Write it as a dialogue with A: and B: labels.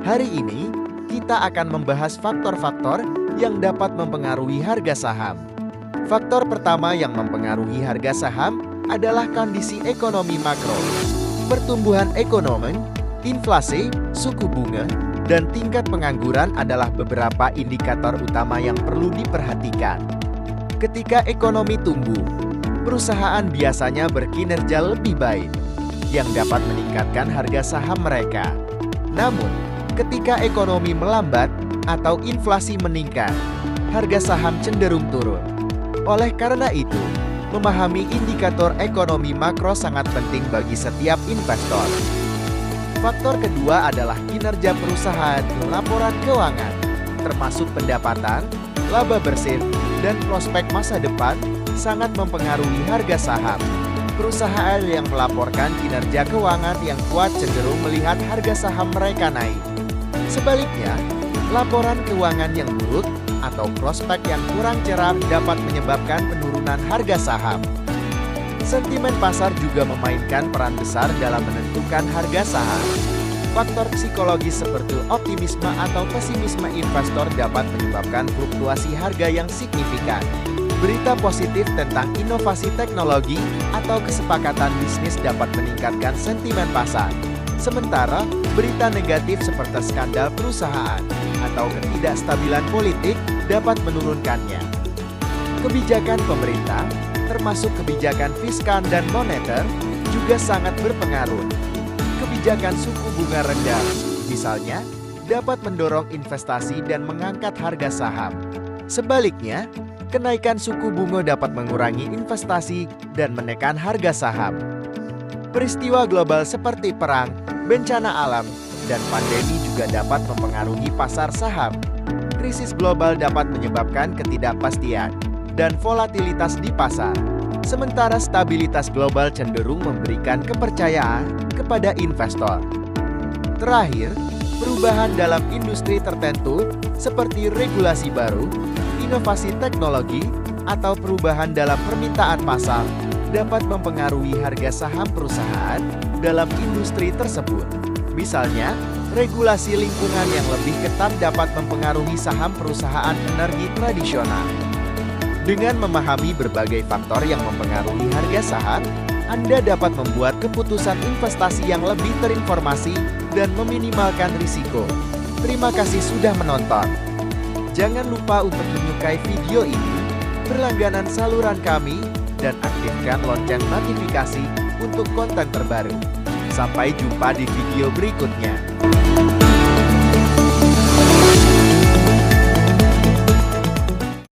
A: Hari ini, kita akan membahas faktor-faktor yang dapat mempengaruhi harga saham. Faktor pertama yang mempengaruhi harga saham adalah kondisi ekonomi makro. Pertumbuhan ekonomi, inflasi, suku bunga, dan tingkat pengangguran adalah beberapa indikator utama yang perlu diperhatikan. Ketika ekonomi tumbuh, perusahaan biasanya berkinerja lebih baik, yang dapat meningkatkan harga saham mereka. Namun, ketika ekonomi melambat atau inflasi meningkat, harga saham cenderung turun. Oleh karena itu, memahami indikator ekonomi makro sangat penting bagi setiap investor. Faktor kedua adalah kinerja perusahaan dan laporan keuangan, termasuk pendapatan, laba bersih, dan prospek masa depan sangat mempengaruhi harga saham. Perusahaan yang melaporkan kinerja keuangan yang kuat cenderung melihat harga saham mereka naik. Sebaliknya, laporan keuangan yang buruk atau prospek yang kurang cerah dapat menyebabkan penurunan harga saham. Sentimen pasar juga memainkan peran besar dalam menentukan harga saham. Faktor psikologis seperti optimisme atau pesimisme investor dapat menyebabkan fluktuasi harga yang signifikan. Berita positif tentang inovasi teknologi atau kesepakatan bisnis dapat meningkatkan sentimen pasar. Sementara, berita negatif seperti skandal perusahaan atau ketidakstabilan politik dapat menurunkannya. Kebijakan pemerintah, termasuk kebijakan fiskal dan moneter, juga sangat berpengaruh. Kebijakan suku bunga rendah, misalnya, dapat mendorong investasi dan mengangkat harga saham. Sebaliknya, kenaikan suku bunga dapat mengurangi investasi dan menekan harga saham. Peristiwa global seperti perang, bencana alam, dan pandemi juga dapat mempengaruhi pasar saham. Krisis global dapat menyebabkan ketidakpastian dan volatilitas di pasar. Sementara stabilitas global cenderung memberikan kepercayaan kepada investor. Terakhir, perubahan dalam industri tertentu seperti regulasi baru, inovasi teknologi, atau perubahan dalam permintaan pasar dapat mempengaruhi harga saham perusahaan dalam industri tersebut. Misalnya, regulasi lingkungan yang lebih ketat dapat mempengaruhi saham perusahaan energi tradisional. Dengan memahami berbagai faktor yang mempengaruhi harga saham, Anda dapat membuat keputusan investasi yang lebih terinformasi dan meminimalkan risiko. Terima kasih sudah menonton. Jangan lupa untuk menyukai video ini, berlangganan saluran kami, dan aktifkan lonceng notifikasi untuk konten terbaru. Sampai jumpa di video berikutnya.